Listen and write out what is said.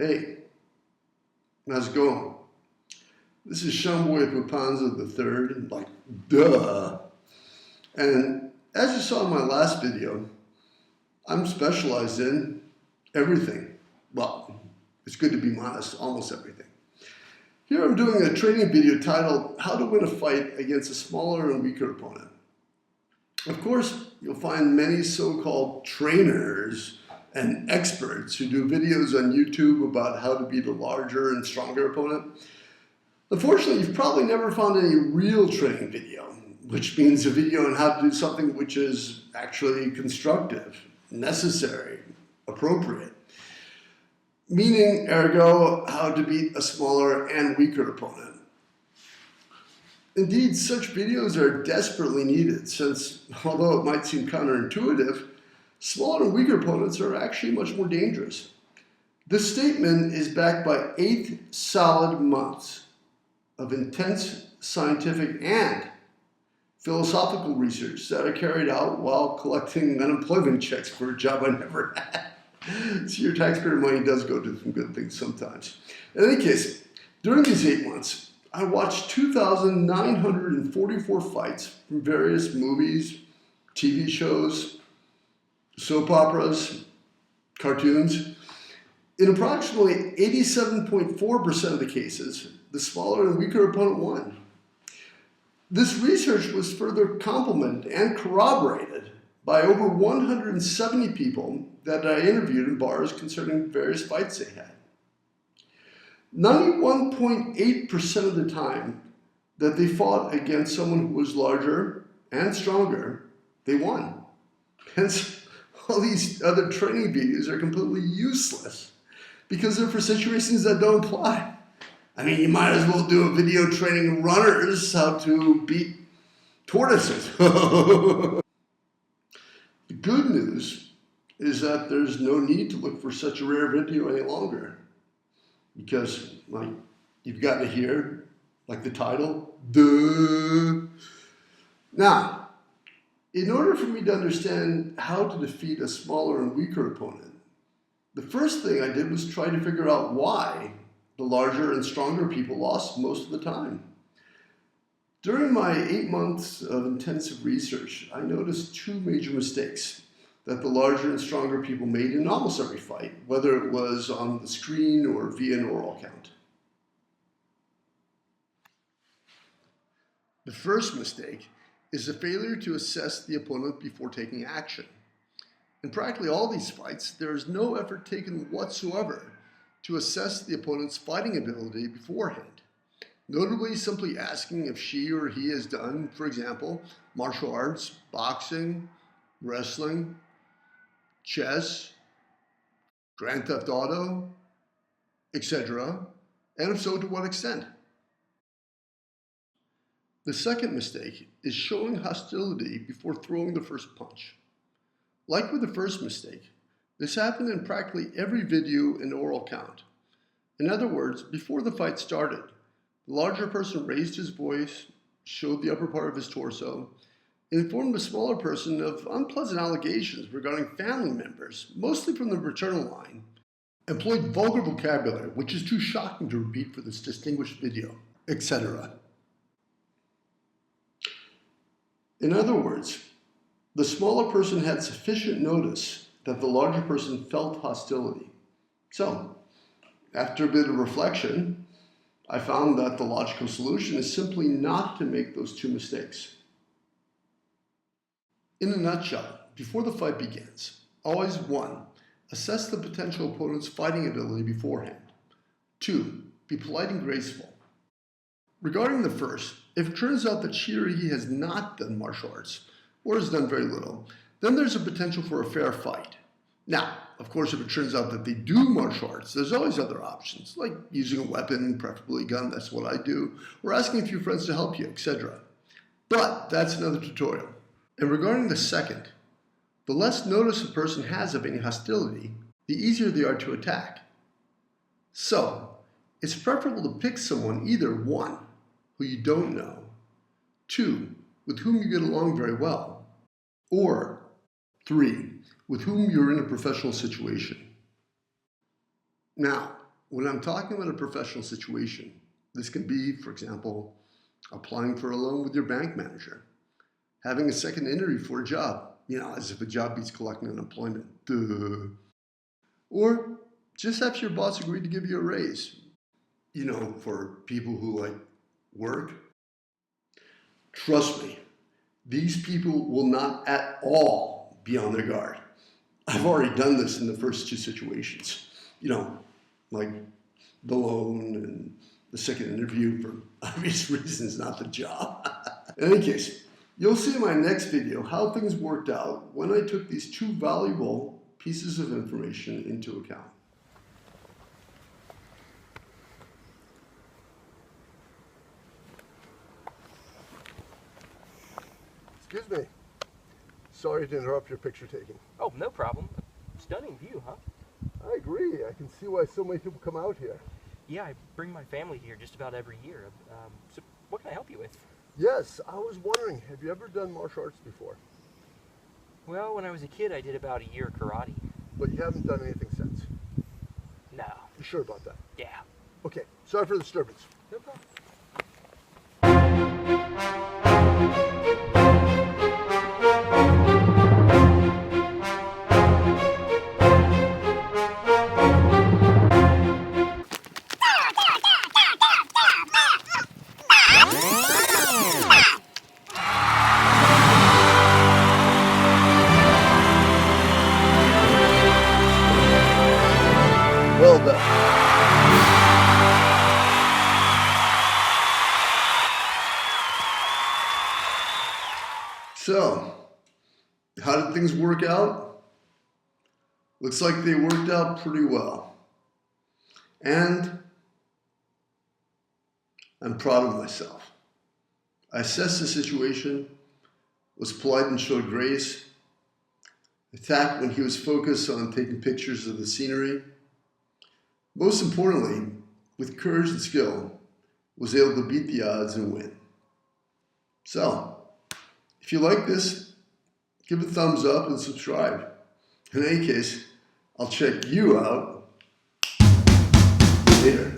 Hey, how's it going? This is Shamboy Papanza the third, like, duh. And as you saw in my last video, I'm specialized in everything. Well, it's good to be honest, almost everything. Here I'm doing a training video titled, How to Win a Fight Against a Smaller and Weaker Opponent. Of course, you'll find many so-called trainers and experts who do videos on YouTube about how to beat a larger and stronger opponent. Unfortunately, you've probably never found any real training video, which means a video on how to do something which is actually constructive, necessary, appropriate. Meaning, ergo, how to beat a smaller and weaker opponent. Indeed, such videos are desperately needed since, although it might seem counterintuitive, smaller and weaker opponents are actually much more dangerous. This statement is backed by 8 solid months of intense scientific and philosophical research that I carried out while collecting unemployment checks for a job I never had. So your taxpayer money does go to some good things sometimes. In any case, during these 8 months, I watched 2,944 fights from various movies, TV shows, soap operas, cartoons. In approximately 87.4% of the cases, the smaller and weaker opponent won. This research was further complemented and corroborated by over 170 people that I interviewed in bars concerning various fights they had. 91.8% of the time that they fought against someone who was larger and stronger, they won. Hence, all these other training videos are completely useless because they're for situations that don't apply. I mean, you might as well do a video training runners how to beat tortoises. The good news is that there's no need to look for such a rare video any longer. Because, like, you've got to hear, like the title, duh. Now, in order for me to understand how to defeat a smaller and weaker opponent, the first thing I did was try to figure out why the larger and stronger people lost most of the time. During my 8 months of intensive research, I noticed 2 major mistakes that the larger and stronger people made in almost every fight, whether it was on the screen or via an oral count. The first mistake is the failure to assess the opponent before taking action. In practically all these fights, there is no effort taken whatsoever to assess the opponent's fighting ability beforehand. Notably, simply asking if she or he has done, for example, martial arts, boxing, wrestling, chess, Grand Theft Auto, etc., and if so, to what extent. The second mistake is showing hostility before throwing the first punch. Like with the first mistake, this happened in practically every video and oral count. In other words, before the fight started, the larger person raised his voice, showed the upper part of his torso, informed the smaller person of unpleasant allegations regarding family members, mostly from the maternal line, employed vulgar vocabulary, which is too shocking to repeat for this distinguished video, etc. In other words, the smaller person had sufficient notice that the larger person felt hostility. So, after a bit of reflection, I found that the logical solution is simply not to make those 2 mistakes. In a nutshell, before the fight begins, always 1, assess the potential opponent's fighting ability beforehand. 2, be polite and graceful. Regarding the first, if it turns out that she or he has not done martial arts, or has done very little, then there's a potential for a fair fight. Now, of course, if it turns out that they do martial arts, there's always other options, like using a weapon, preferably a gun, that's what I do, or asking a few friends to help you, etc. But that's another tutorial. And regarding the second, the less notice a person has of any hostility, the easier they are to attack. So, it's preferable to pick someone either 1, who you don't know, 2, with whom you get along very well, or 3, with whom you're in a professional situation. Now, when I'm talking about a professional situation, this can be, for example, applying for a loan with your bank manager, having a second interview for a job, as if a job beats collecting unemployment. Duh. Or just have your boss agree to give you a raise. For people who like work, trust me, these people will not at all be on their guard. I've already done this in the first two situations, like the loan and the second interview for obvious reasons, not the job. In any case, you'll see in my next video how things worked out when I took these two valuable pieces of information into account. Excuse me. Sorry to interrupt your picture taking. Oh, no problem. Stunning view, huh? I agree. I can see why so many people come out here. Yeah, I bring my family here just about every year. So what can I help you with? Yes, I was wondering, have you ever done martial arts before? Well, when I was a kid, I did about a year of karate. But you haven't done anything since? No. You sure about that? Yeah. Okay, sorry for the disturbance. No problem. Well done. So, how did things work out? Looks like they worked out pretty well. And I'm proud of myself. I assessed the situation, was polite and showed grace, attacked when he was focused on taking pictures of the scenery. Most importantly, with courage and skill, was able to beat the odds and win. So, if you like this, give it a thumbs up and subscribe. In any case, I'll check you out later.